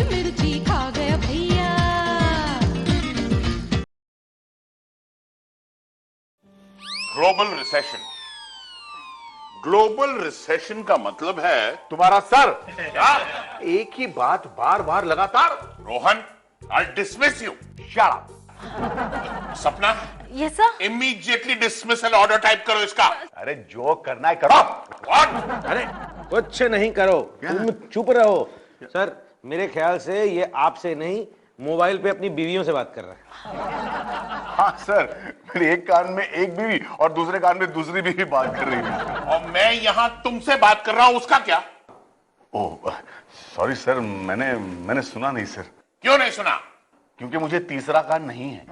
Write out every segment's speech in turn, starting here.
मिर्ची खा गया भैया। Global recession. ग्लोबल रिसेशन का मतलब है तुम्हारा सर। क्या? एक ही बात बार बार लगातार। Rohan, I dismiss you. Shut up. Sapna, yes sir. Immediately dismissal order type करो इसका। अरे जो करना है करो। व्हाट? अरे कुछ नहीं करो, तुम चुप रहो। सर मेरे ख्याल से ये आपसे नहीं मोबाइल पे अपनी बीवियों से बात कर रहा है। हाँ सर, मेरे एक कान में एक बीवी और दूसरे कान में दूसरी बीवी बात कर रही है। और मैं यहां तुमसे बात कर रहा हूं, उसका क्या? ओह सॉरी सर, मैंने सुना नहीं सर। क्यों नहीं सुना? क्योंकि मुझे तीसरा कान नहीं है।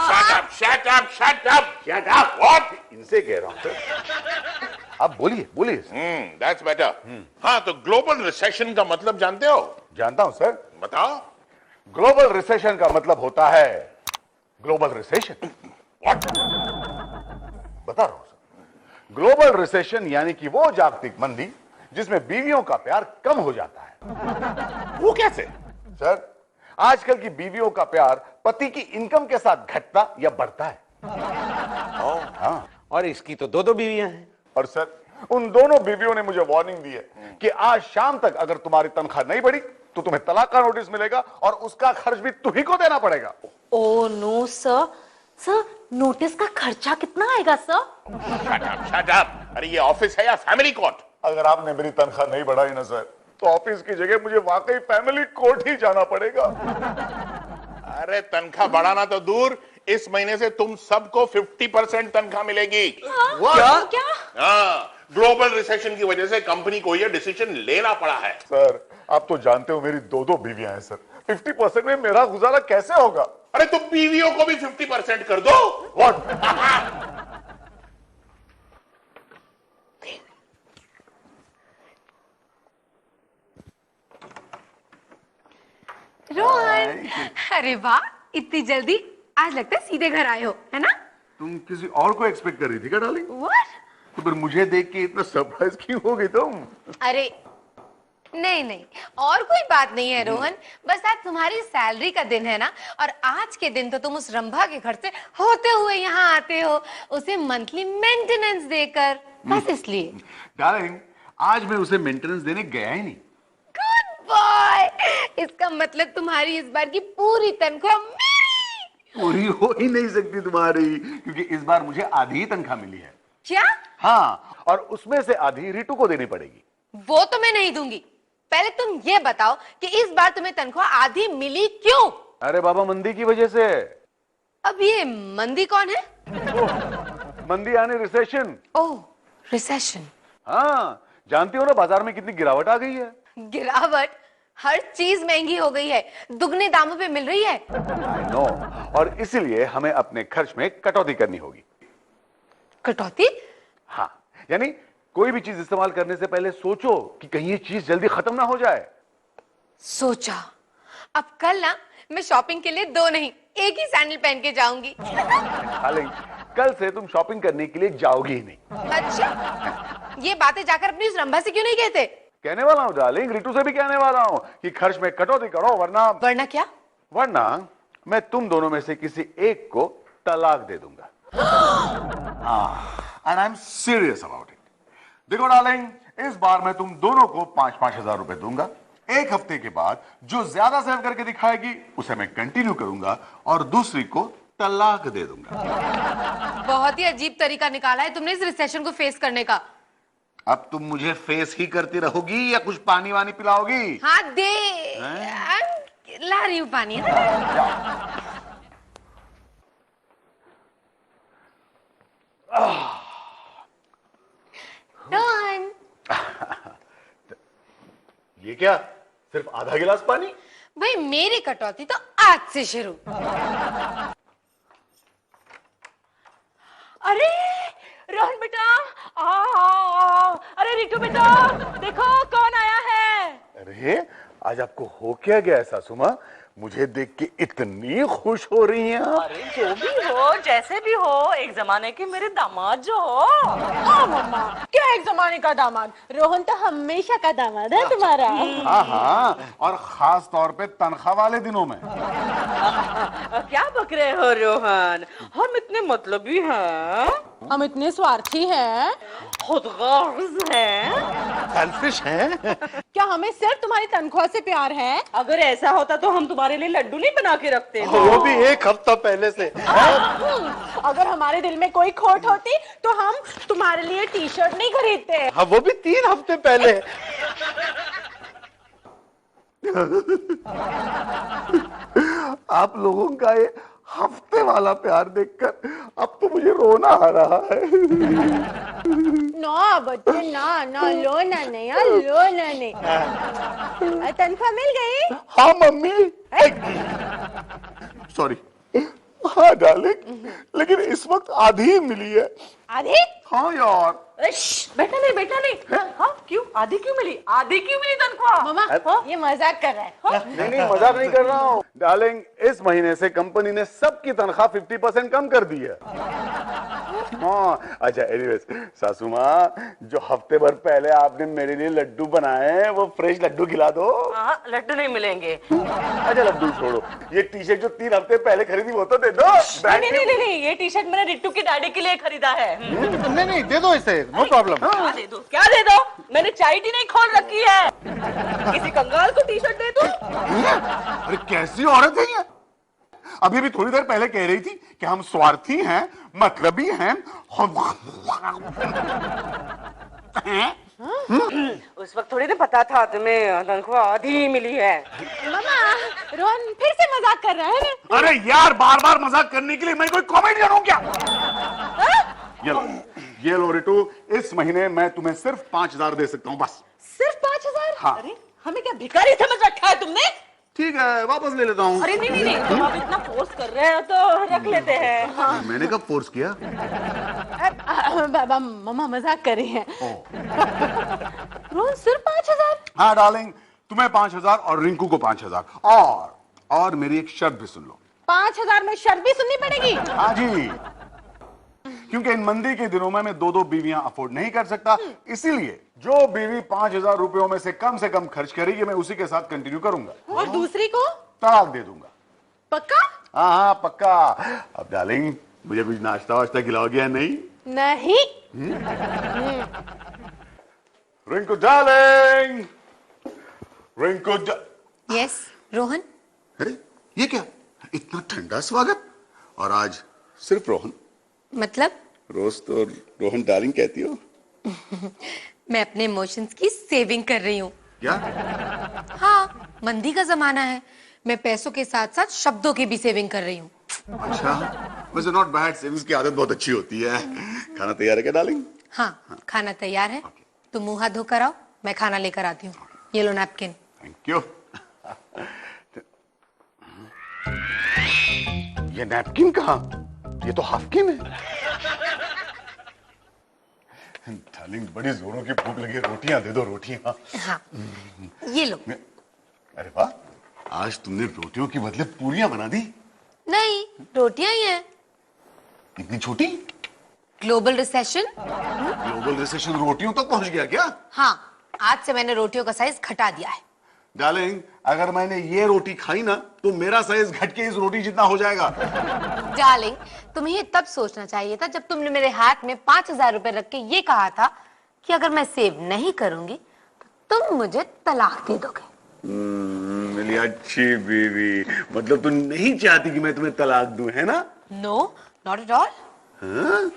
Shut up, shut up, shut up, shut up. What? इनसे कह रहा हूं सर। आप बोलिए बोलिए। That's better. हाँ, तो ग्लोबल रिसेशन का मतलब जानते हो? जानता हूं सर। बताओ। ग्लोबल रिसेशन का मतलब होता है ग्लोबल रिसेशन। व्हाट? बता रहा हूं सर। ग्लोबल रिसेशन यानी कि वो जागतिक मंदी जिसमें बीवियों का प्यार कम हो जाता है। वो कैसे? सर, आजकल की बीवियों का प्यार पति की इनकम के साथ घटता या बढ़ता है। हाँ। और इसकी तो दो बीवियां हैं। और सर, उन दोनों बीवियों ने मुझे वार्निंग दी है कि आज शाम तक अगर तुम्हारी तनख्वाह नहीं बढ़ी तो तुम्हें तलाक का नोटिस मिलेगा और उसका खर्च भी तुम्ही को देना पड़ेगा। Oh no sir. Sir notice का खर्चा कितना आएगा sir? Shut up, shut up. अरे ये ऑफिस है या फैमिली कोर्ट? अगर आपने मेरी तनख्वाह नहीं बढ़ाई ना सर, तो ऑफिस की जगह मुझे वाकई फैमिली कोर्ट ही जाना पड़ेगा। अरे तनख्वाह बढ़ाना तो दूर, इस महीने से तुम सबको 50% तनख्वाह मिलेगी। क्या? हाँ, ग्लोबल रिसेशन की वजह से कंपनी को यह डिसीजन लेना पड़ा है। सर, आप तो जानते हो मेरी दो बीवियां हैं सर। 50% में मेरा गुजारा कैसे होगा? अरे तो बीवियों को भी 50% कर दो। व्हाट? रोहन, अरे वाह, इतनी जल्दी। आज लगता है सीधे घर आए हो, है ना? तुम किसी और को एक्सपेक्ट कर रही थी क्या डार्लिंग? What? तो फिर मुझे देख के इतना सरप्राइज क्यों हो गई तुम? अरे नहीं, और कोई बात नहीं है रोहन। बस आज तुम्हारी सैलरी का दिन है ना, और आज के दिन तो तुम उस रंभा के घर से होते हुए यहाँ आते हो, उसे मंथली मेंटेनेंस देकर, बस इसलिए। डार्लिंग, आज मैं उसे मेंटेनेंस देने गया ही नहीं। Good boy. इसका मतलब तुम्हारी इस बार की पूरी तनख्वाह मेरी। पूरी हो ही नहीं सकती तुम्हारी, क्योंकि इस बार मुझे आधी ही तनख्वाह मिली है। क्या? हाँ, और उसमें से आधी रितु को देनी पड़ेगी। वो तो मैं नहीं दूंगी। पहले तुम ये बताओ कि इस बार तुम्हें तनख्वाह आधी मिली क्यों? अरे बाबा, मंदी की वजह से। अब ये मंदी कौन है? मंदी यानी रिसेशन। ओह, रिसेशन। हाँ, जानती हो ना बाजार में कितनी गिरावट आ गई है। गिरावट? हर चीज महंगी हो गई है, दुगने दामों पे मिल रही है। I know, और इसीलिए हमें अपने खर्च में कटौती करनी होगी। कटौती? हाँ, यानी कोई भी चीज इस्तेमाल करने से पहले सोचो कि कहीं ये चीज जल्दी खत्म ना हो जाए। सोचा। अब कल ना मैं शॉपिंग के लिए दो नहीं, एक ही सैंडल पहन के जाऊंगी। डार्लिंग, कल से तुम शॉपिंग करने के लिए जाओगी ही नहीं। अच्छा, ये बातें जाकर अपनी उस रंभा से क्यों नहीं कहते? कहने वाला हूँ डार्लिंग, रितु से भी कहने वाला हूँ कि खर्च में कटौती करो, वरना क्या? वरना मैं तुम दोनों में से किसी एक को तलाक दे दूंगा। And I am serious about it. देखो डार्लिंग, इस बार मैं तुम दोनों को 5-5 हजार रुपए दूंगा। एक हफ्ते के बाद जो ज्यादा सेव करके दिखाएगी उसे मैं कंटिन्यू करूंगा और दूसरी को तलाक दे दूंगा। बहुत ही अजीब तरीका निकाला है तुमने इस रिसेशन को फेस करने का। अब तुम मुझे फेस ही करती रहोगी या कुछ पानी वानी पिलाओगी? हाँ दे, ला रही हूँ पानी। डन। ये क्या, सिर्फ आधा गिलास पानी? भाई मेरी कटौती तो आज से शुरू। अरे रोहन बेटा, आओ। अरे रितु बेटा, देखो कौन आया है। अरे आज आपको हो क्या गया सासू माँ? मुझे देख के इतनी खुश हो रही हैं आप? अरे जो भी हो, जैसे भी हो, एक जमाने के मेरे दामाद जो हो। हाँ मम्मा, क्या एक जमाने का दामाद? रोहन तो हमेशा का दामाद है तुम्हारा। हाँ हाँ, और खास तौर पे तनख्वाह वाले दिनों में। क्या बक रहे हो रोहन? हम इतने मतलबी हैं, हम इतने स्वार्थी हैं, खुदगर्ज हैं। सेल्फिश हैं? क्या हमें सिर्फ तुम्हारी तनख्वाह से प्यार है? अगर ऐसा होता तो हम तुम्हारे लिए लड्डू नहीं बना के रखते। वो भी एक हफ्ता पहले से। अगर हमारे दिल में कोई खोट होती तो हम तुम्हारे लिए टी शर्ट नहीं खरीदते। हाँ, वो भी 3 हफ्ते पहले। आप लोगों का ये हफ्ते वाला प्यार देखकर अब तो मुझे रोना आ रहा है। ना बच्चे ना ना, लो ना नहीं, लो ना नहीं। तनख्वाह मिल गई? हाँ मम्मी। सॉरी। हाँ डार्लिंग, लेकिन इस वक्त आधी ही मिली है। आधी? हाँ यार। बेटा नहीं, बेटा नहीं। हाँ क्यों? आधी क्यों मिली? आधी क्यों मिली तनख्वाह? मामा, ये मजाक कर रहा है। नहीं मजाक नहीं कर रहा हूँ डार्लिंग। इस महीने से कंपनी ने सबकी तनख्वाह 50% कम कर दी है। हाँ अच्छा, एनीवेज सासू माँ, जो हफ्ते भर पहले आपने मेरे लिए लड्डू बनाए हैं, वो फ्रेश लड्डू खिला दो। हाँ, लड्डू नहीं मिलेंगे। अच्छा लड्डू छोड़ो, ये टी शर्ट जो 3 हफ्ते पहले खरीदी वो तो दे दो। नहीं नहीं नहीं नहीं, ये टी शर्ट मैंने रिट्टू की डैडी के लिए खरीदा है। नहीं दे दो इसे, नो प्रॉब्लम। क्या दे दो? क्या दे दो? मैंने चाइटी नहीं खोल रखी है। किसी कंगाल को टी शर्ट दे दो? अरे कैसी औरत है ये? अभी भी थोड़ी देर पहले कह रही थी कि हम स्वार्थी हैं, मतलबी हैं। उस वक्त थोड़ी ना पता था तुम्हें तनख्वाह आधी मिली है। मामा, रोहन फिर से मजाक कर रहा है। अरे यार, बार बार मजाक करने के लिए मैं कोई कॉमेडियन हूं क्या? ये लो रिटू, इस महीने मैं तुम्हें सिर्फ 5,000 दे सकता हूँ बस। सिर्फ 5,000? हाँ। अरे हमें क्या भिखारी समझ रखा है तुमने? ठीक है, वापस ले लेता हूँ। अरे नहीं नहीं नहीं, तुम अब इतना फोर्स कर रहे हो तो रख लेते हैं। हाँ। मैंने कब फोर्स किया? बाबा, मम्मा मजाक कर रही है। रोहन सिर्फ 5,000? हाँ डार्लिंग, तुम्हें 5,000 और रिंकू को 5,000। और मेरी एक शर्त भी सुन लो। 5,000 में शर्त भी सुननी पड़ेगी? हाँ जी, क्योंकि इन मंदी के दिनों में मैं 2-2 बीवियां अफोर्ड नहीं कर सकता, इसीलिए जो बीवी 5,000 रुपयों में से कम खर्च करेगी मैं उसी के साथ कंटिन्यू करूंगा। और दूसरी को? तलाक दे दूंगा। पक्का? हाँ पक्का। अब डार्लिंग, मुझे कुछ नाश्ता वाश्ता खिलाओगे या नहीं? नहीं। Rinku darling, yes Rohan. अरे ये क्या, इतना ठंडा स्वागत, और आज सिर्फ रोहन? मतलब? रोज तो रोहन डार्लिंग कहती हो। मैं अपने इमोशंस की सेविंग कर रही हूँ। क्या? हाँ, मंदी का जमाना है, मैं पैसों के साथ साथ शब्दों की भी सेविंग कर रही हूँ। अच्छा, वैसे नॉट बैड, सेविंग्स की आदत बहुत अच्छी होती है। खाना तैयार है क्या डार्लिंग? हाँ, खाना तैयार है। तुम मुंह हाथ धोकर आओ, मैं खाना लेकर आती हूँ। ये लो नैपकिन। Thank you. ये नैपकिन कहाँ? ये तो हाफकिन है। डार्लिंग, बड़ी जोरों की भूख लगी है, रोटियां दे दो, रोटियां। हाँ, ये लो। अरे वाह, आज तुमने रोटियों की बदले पूरियां बना दी। नहीं, रोटियां ही हैं। इतनी छोटी? Global recession? ग्लोबल रिसेशन रोटियों तक पहुंच गया क्या? हाँ, आज से मैंने रोटियों का साइज घटा दिया है। डार्लिंग, अगर मैंने ये रोटी खाई ना तो मेरा साइज घट के इस रोटी जितना हो जाएगा। डार्लिंग, तुम्हें ये तब सोचना चाहिए था जब तुमने मेरे हाथ में 5,000 रुपए रख के ये कहा था कि अगर मैं सेव नहीं करूंगी तो तुम मुझे तलाक दे दोगे। मेरी अच्छी बीवी, मतलब तुम नहीं चाहती कि मैं तुम्हें तलाक दूं, है ना? No, not at all. हाँ?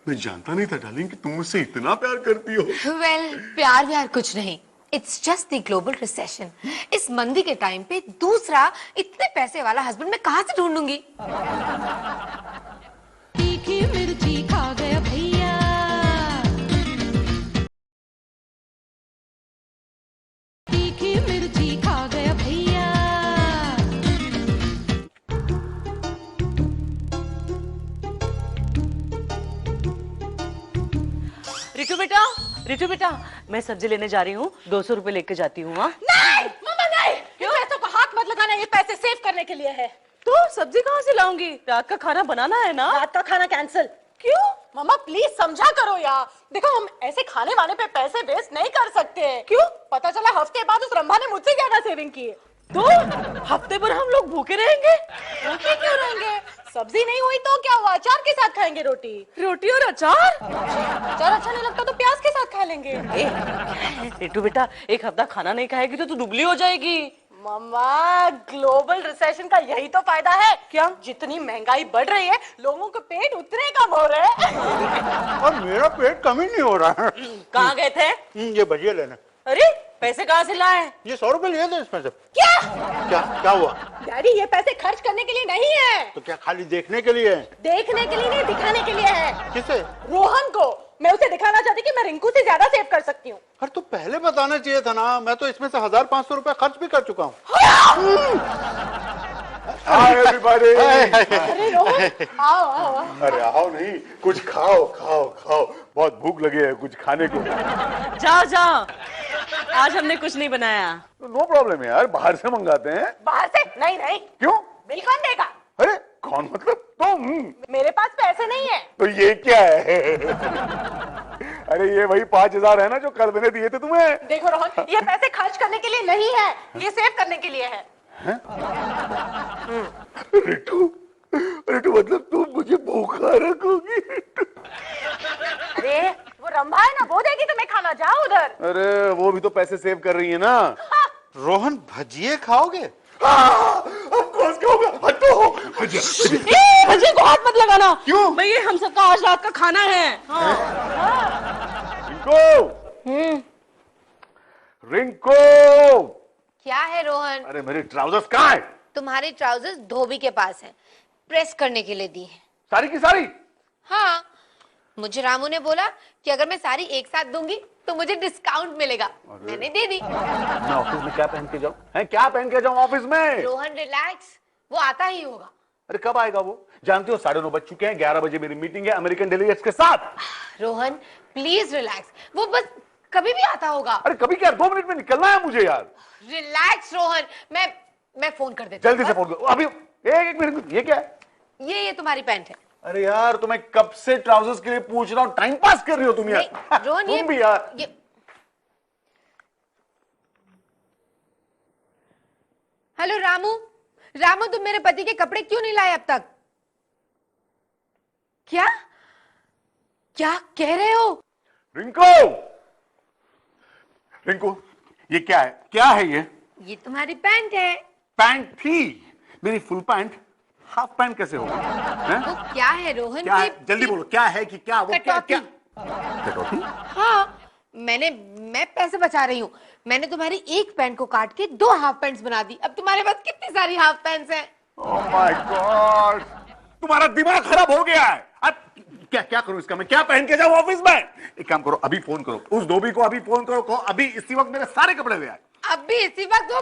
मैं जानता नहीं था डार्लिंग कि तुम मुझसे इतना प्यार करती हो। वेल, प्यार व्यार कुछ नहीं, it's just the global recession. इस मंदी के टाइम पे दूसरा इतने पैसे वाला हस्बैंड मैं कहां से ढूंढूंगी? तीखी मिर्ची खा गया भैया, तीखी मिर्ची खा गया भैया। रिटू बेटा, मैं सब्जी लेने जा रही हूँ, 200 रुपए लेके जाती हूँ। हाँ? नहीं, मामा नहीं, ना ये पैसे सेव करने के लिए है। तो सब्जी कहाँ से लाऊंगी? रात का खाना बनाना है ना। रात का खाना कैंसिल। क्यों? मम्मा प्लीज समझा करो यार। देखो हम ऐसे खाने वाने पे पैसे वेस्ट नहीं कर सकते। क्यों? पता चला हफ्ते बाद उस रंभा ने मुझसे ज्यादा सेविंग की है। तो हफ्ते भर हम लोग भूखे रहेंगे? भूखे क्यों रहेंगे? सब्जी नहीं हुई तो क्या हुआ, अचार के साथ खाएंगे रोटी। रोटी और अचार? अचार अच्छा नहीं लगता तो प्याज के साथ खा लेंगे। रिटू बेटा, एक हफ्ता खाना नहीं खाएगी तो तू दुबली हो जाएगी। मम्मा ग्लोबल रिसेशन का यही तो फायदा है। क्या? जितनी महंगाई बढ़ रही है लोगों के पेट उतने कम हो रहे हैं। और मेरा पेट कम ही नहीं हो रहा है। कहाँ गए थे? ये भजिया लेना। अरे पैसे कहाँ से लाए? ये 100 रुपए लिए थे इसमें से। क्या क्या हुआ? डैडी ये पैसे खर्च करने के लिए नहीं है। तो क्या खाली देखने के लिए है? देखने के लिए नहीं, दिखाने के लिए है। किसे? रोहन को। मैं उसे दिखाना चाहती कि मैं रिंकू से ज्यादा सेव कर सकती हूँ। अरे तो पहले बताना चाहिए था ना, मैं तो इसमें से 1500 रुपए खर्च भी कर चुका हूँ। Hi everybody. अरे रोहन आओ आओ आओ। अरे आओ नहीं, कुछ खाओ खाओ खाओ, बहुत भूख लगी है कुछ खाने को। जाओ जाओ, आज हमने कुछ नहीं बनाया। नो प्रॉब्लम है यार, बाहर से मंगाते हैं। बाहर से? नहीं नहीं। क्यों? बिल कौन देगा? अरे कौन मतलब तुम? मेरे पास पैसे नहीं है। तो ये क्या है? अरे ये वही 5000 है ना जो कल मैंने दिए थे तुम्हें। देखो रोहन, ये पैसे खर्च करने के लिए नहीं है, ये सेव करने के लिए है। रिटू, रिटू मतलब तुम मुझे भूखा रखोगी? अरे वो रंभा है ना, वो देगी तुम्हें खाना, जाओ उधर। अरे वो भी तो पैसे सेव कर रही है ना। रोहन भजिए खाओगे? ऑफ कोर्स खाऊंगा। हटो भजिया को हाथ मत लगाना। क्यों? भाई ये हम सबका आज रात का खाना है। रिंको, रिंको। क्या है रोहन? अरे मेरे ट्राउजर्स कहाँ है? तुम्हारे ट्राउजर्स धोबी के पास हैं, प्रेस करने के लिए दी है। सारी की सारी? हाँ, मुझे रामू ने बोला कि अगर मैं सारी एक साथ दूंगी तो मुझे डिस्काउंट मिलेगा। मैंने दे दी। मैं ऑफिस में क्या पहन के जाऊं? हैं क्या पहन के जाऊं ऑफिस में? रोहन रिलैक्स, वो आता ही होगा। अरे कब आएगा वो? जानती हो 9:30 बज चुके हैं, 11 बजे मेरी मीटिंग है अमेरिकन डेलीगेट्स के साथ। रोहन प्लीज रिलैक्स, वो बस कभी भी आता होगा। अरे कभी क्या, 2 मिनट में निकलना है मुझे यार। रिलैक्स रोहन, मैं फोन कर देती हूँ। जल्दी से फोन करो अभी। एक मिनट, ये क्या है? ये तुम्हारी पैंट है। अरे यार तुम्हें कब से ट्राउजर्स के लिए पूछ रहा हूँ, टाइम पास कर रही हो तुम यार। नहीं, रोहन तुम भी यार। हेलो रामू, रामू तुम मेरे पति के कपड़े क्यों नहीं लाए अब तक? क्या क्या कह रहे हो? रिंको, रिंको ये क्या है? क्या है ये तुम्हारी पैंट है। पैंट थी मेरी, फुल पैंट हाफ पैंट कैसे हो गई? वो क्या है रोहन? क्या है? जल्दी बोलो क्या है कि क्या? वो क्या? क्या कटौती? हाँ, मैं पैसे बचा रही हूँ। मैंने तुम्हारी एक पैंट को काट के 2 हाफ पैंट्स बना दी। अब तुम्हारे पास कितनी सारी हाफ पैंट्स हैं? ओह माय गॉड, तुम्हारा दिमाग खराब हो गया है। अब क्या क्या करूं इसका? मैं क्या पहन के जाऊं ऑफिस में? एक काम करो, अभी फोन करो उस धोबी को, अभी फोन करो, कहो अभी इसी वक्त मेरे सारे कपड़े ले आए। अब भी इसी वक्त वो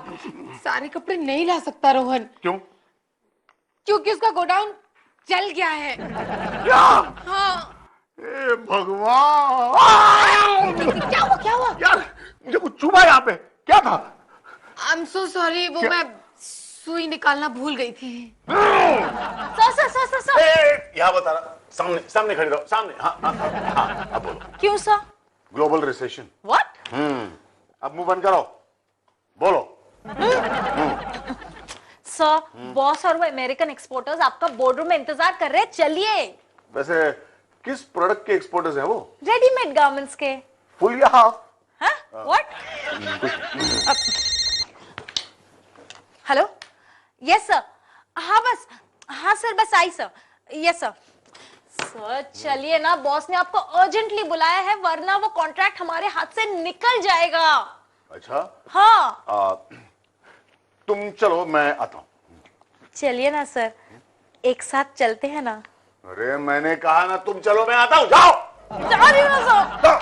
सारे कपड़े नहीं ला सकता रोहन। क्यों? क्योंकि उसका गोडाउन चल गया है। क्या? हाँ। ए भगवान, क्या हुआ? यार मुझे कुछ चुभा यहाँ पे, क्या था? आई एम सो सॉरी, वो मैं सुई निकालना भूल गई थी। सर यहाँ बता रहा, सामने सामने खड़े रहो, सामने। हाँ हाँ हाँ, अब बोलो। क्यों सर? Global recession. व्हाट? अब मुंह बंद करो, बोलो। सर बॉस और वो अमेरिकन एक्सपोर्टर्स आपका बोर्डरूम में इंतजार कर रहे हैं, चलिए। वैसे किस प्रोडक्ट के एक्सपोर्टर्स हैं वो? रेडीमेड गारमेंट्स के। फुल या half? What? Hello, yes sir. हाँ बस, हाँ सर बस आई सर। Yes sir. सर चलिए ना, बॉस ने आपको अर्जेंटली बुलाया है, वरना वो कॉन्ट्रैक्ट हमारे हाथ से निकल जाएगा। अच्छा हाँ तुम चलो, मैं आता हूँ। चलिए ना सर, एक साथ चलते हैं ना। अरे मैंने कहा ना तुम चलो, मैं आता हूँ, जाओ। जा रही हूँ ना सर। जाओ।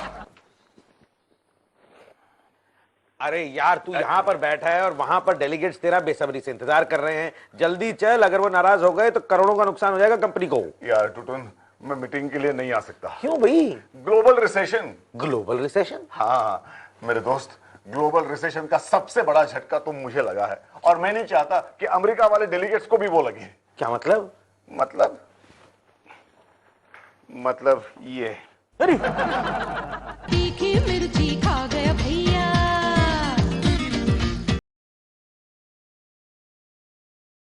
अरे यार तू यहाँ पर बैठा है और वहां पर डेलीगेट्स तेरा बेसब्री से इंतजार कर रहे हैं। जल्दी चल, अगर वो नाराज हो गए तो करोड़ों का नुकसान हो जाएगा कंपनी को। यार टुटुन, मैं मीटिंग के लिए नहीं आ सकता। क्यों भाई? Global recession. Global recession? हाँ मेरे दोस्त, ग्लोबल रिसेशन का सबसे बड़ा झटका तो मुझे लगा है, और मैं नहीं चाहता कि अमेरिका वाले डेलीगेट्स को भी वो लगे। क्या मतलब? मतलब ये। अरे तीखी मिर्ची खा गया भैया।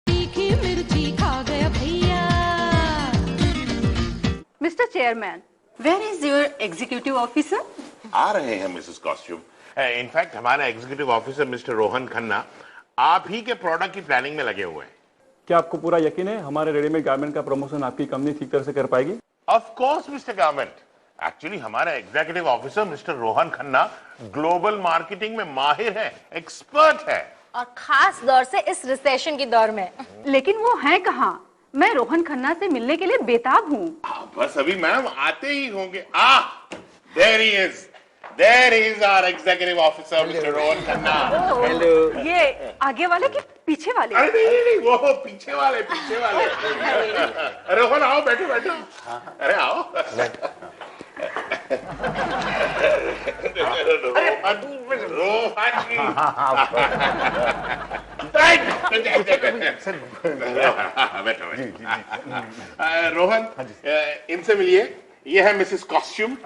तीखी मिर्ची खा गया भैया। Mister chairman, where is your executive officer? आ रहे हैं मिसेस कॉस्ट्यूम। इनफैक्ट हमारा executive officer mister Rohan Khanna आप ही के प्रोडक्ट की प्लानिंग में लगे हुए हैं। क्या आपको पूरा यकीन है हमारे रेडीमेड गारमेंट का प्रमोशन आपकी कंपनी ठीक तरह से कर पाएगी? Of course mister garment. Actually हमारा executive officer mister Rohan Khanna global marketing में माहिर है, एक्सपर्ट है, और खास दौर से इस रिसेशन की दौर में। लेकिन वो है कहाँ? मैं रोहन खन्ना से मिलने के लिए बेताब हूँ। बस अभी मैम आते ही होंगे। There he is our executive officer, Mr. Rohan Khanna. Hello. ये आगे वाले कि पीछे वाले? अरे नहीं, वो पीछे वाले। रोहन आओ, बैठो। अरे आओ। रोहन, इनसे मिलिए। ये है मिसेस कॉस्ट्यूम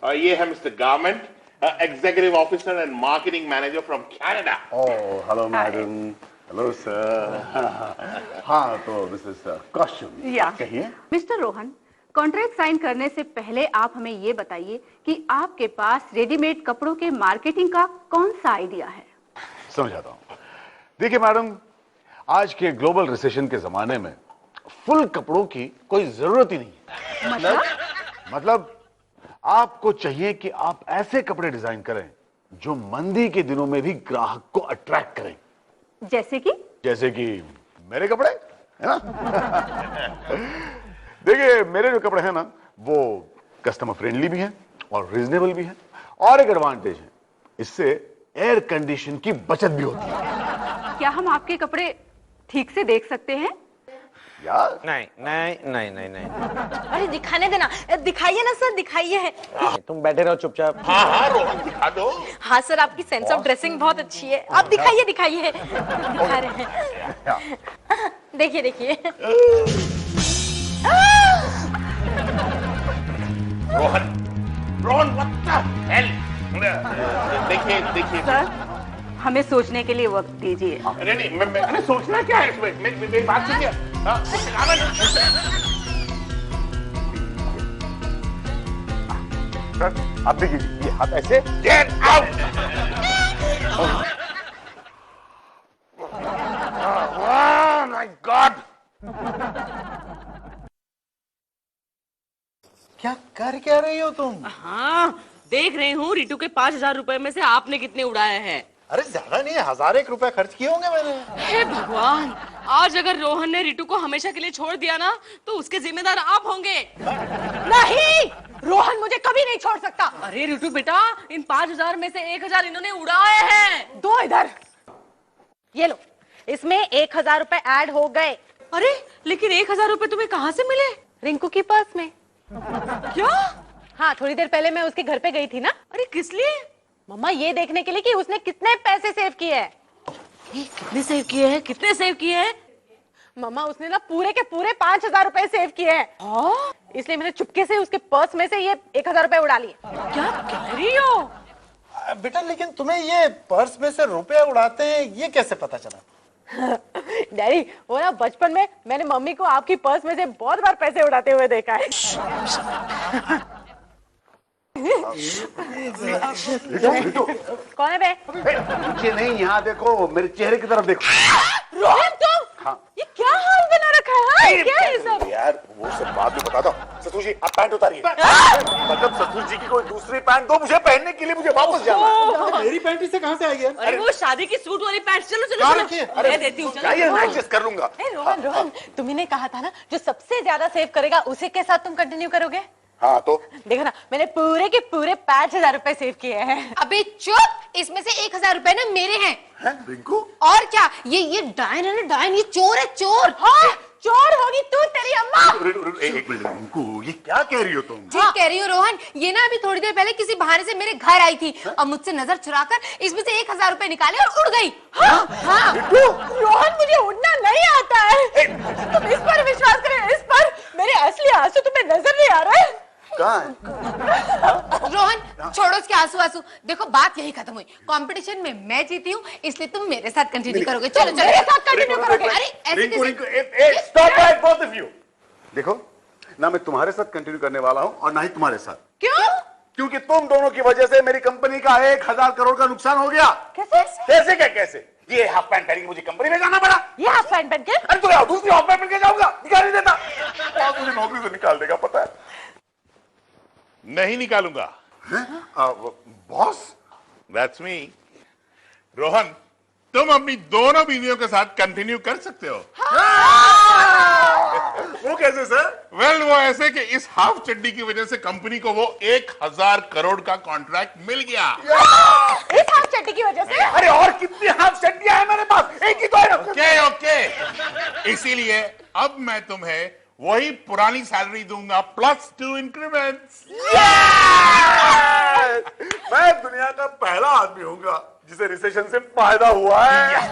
और ये है mister garment, executive officer and marketing manager from Canada. Oh hello madam. Hello sir. हाँ तो मिसेस कॉस्ट्यूम या कहिए। मिस्टर रोहन, कॉन्ट्रैक्ट साइन करने से पहले आप हमें ये बताइए कि आपके पास रेडीमेड कपड़ों के मार्केटिंग का कौन सा आइडिया है? समझाता हूँ। देखिए मैडम, आज के ग्लोबल रिसेशन के जमाने में फुल कपड़ों की कोई जरूरत ही नहीं है। मतलब आपको चाहिए कि आप ऐसे कपड़े डिजाइन करें जो मंदी के दिनों में भी ग्राहक को अट्रैक्ट करें। जैसे कि मेरे कपड़े है ना। देखिए मेरे जो कपड़े हैं ना वो कस्टमर फ्रेंडली भी हैं और रीजनेबल भी हैं, और एक एडवांटेज है, इससे एयर कंडीशन की बचत भी होती है। क्या हम आपके कपड़े ठीक से देख सकते हैं? यार नहीं। अरे दिखाने देना, दिखाइए ना सर, दिखाइए। तुम बैठे रहो चुपचाप। हाँ रोहन दिखा दो। हाँ सर, आपकी सेंस ऑफ ड्रेसिंग बहुत अच्छी है। आप दिखाइए। दिखा रहे हैं। देखिए। Rohan what the hell? देखिए सर, हमें सोचने के लिए वक्त दीजिए। नहीं, मैंने सोचना क्या है इसमें? मेरी बात सुनिए। सर आप देखिए, ये हाथ ऐसे। Get out! Oh my God! क्या रही हो तुम? हाँ, देख रही हूँ रितु के 5,000 रुपए में से आपने कितने उड़ाए हैं। अरे ज्यादा नहीं, 1,001 रुपए खर्च किए होंगे मैंने। हे भगवान, आज अगर रोहन ने रितु को हमेशा के लिए छोड़ दिया ना तो उसके जिम्मेदार आप होंगे। नहीं, रोहन मुझे कभी नहीं छोड़ सकता। अरे रितु बेटा, इन 5,000 में से 1,000 इन्होंने उड़ाए हैं। दो इधर। ये लो, इसमें 1,000 रुपए ऐड हो गए। अरे लेकिन 1,000 रुपए तुम्हें कहाँ से मिले? रिंकू की पर्स में। क्या? हाँ, थोड़ी देर पहले मैं उसके घर पे गई थी ना। अरे किस लिए? मम्मा, ये देखने के लिए कि उसने कितने पैसे सेव किए हैं। कितने सेव किए हैं? मम्मा, उसने ना पूरे के पूरे 5,000 रुपए सेव किए हैं। इसलिए मैंने चुपके से उसके पर्स में से ये 1,000 रुपए उड़ा लिए। क्या कह रही हो? बेटा, लेकिन तुम्हें ये पर्स में से रुपए उड़ाते हैं ये कैसे पता चला? डैडी, वो ना बचपन में मैंने मम्मी को आपकी पर्स में से बहुत बार पैसे उड़ाते हुए देखा है। कौन है बे? पीछे नहीं, यहाँ देखो, मेरे चेहरे की तरफ देखो। रोहन, तुम? ये क्या हाल बना रखा है? क्या है सब? यार वो सब बाद में बताता हूँ। ससुर जी आप पैंट उतारिए। मतलब ससुर जी की कोई दूसरी पैंट दो मुझे पहनने के लिए, मुझे वापस जाना है। मेरी पैंट इसे कहाँ से आई है? अरे वो शादी की सूट वाली पैंट। चलो मैं देती हूँ। एडजस्ट कर लूंगा। रोहन, तुम्ही कहा था ना जो सबसे ज्यादा सेव करेगा उसी के साथ तुम कंटिन्यू करोगे। हाँ तो देखो ना, मैंने पूरे के पूरे 5,000 रुपए सेव किए हैं। अबे चुप, इसमें से 1,000 रुपए ना मेरे हैं। रिंकू? और क्या, ये डायन है ना, डायन, ये चोर है, चोर। हाँ, चोर होगी तू, तेरी अम्मा। एक मिनट रिंकू, ये क्या कह रही हो तुम? ठीक कह रही हो रोहन, ये ना अभी थोड़ी देर पहले किसी बहाने से मेरे घर आई थी और मुझसे नजर चुराकर इसमें से 1000 रुपए निकाले और उड़ गई। हाँ। रोहन मुझे उड़ना नहीं आता है। तुम इस पर विश्वास करें, इस पर मेरे असली आंसू तुम्हें नजर नहीं आ रहे। कहाँ है? रोहन छोड़ो उसके आंसू आंसू, देखो बात यही खत्म हुई। कंपटीशन में मैं जीती हूँ, इसलिए तुम मेरे साथ कंटिन्यू करोगे। चलो चलो मेरे साथ कंटिन्यू करोगे। अरे ऐसे रिंकू, कैसे? Stop it both of you. देखो ना, मैं तुम्हारे साथ कंटिन्यू करने वाला हूं और ना ही तुम्हारे साथ। क्यों? क्योंकि तुम दोनों की वजह से मेरी कंपनी का 1000 करोड़ का नुकसान हो गया। कैसे? कैसे क्या कैसे? ये हाफ पैंट पहन के मुझे कंपनी में जाना पड़ा। ये हाफ पैंट पहन के? अरे तो यार दूसरी हाफ पैंट पहन के जाऊंगा, निकाल नहीं देता। और मुझे नौकरी से निकाल देगा, पता है? नहीं निकालूंगा। Boss, that's me. रोहन, तुम अपनी दोनों बीवियों के साथ कंटिन्यू कर सकते हो। वो कैसे सर? वेल, वो ऐसे कि इस हाफ चड्डी की वजह से कंपनी को वो 1000 करोड़ का कॉन्ट्रैक्ट मिल गया। इस हाफ चड्डी की वजह से? अरे और कितनी हाफ चड्डियां हैं मेरे पास? एक ही तो है। ओके ओके, इसीलिए अब मैं तुम्हें वही पुरानी सैलरी दूंगा +2 इंक्रीमेंट्स। मैं दुनिया का पहला आदमी हूँगा जिसे रिसेशन से फायदा हुआ है।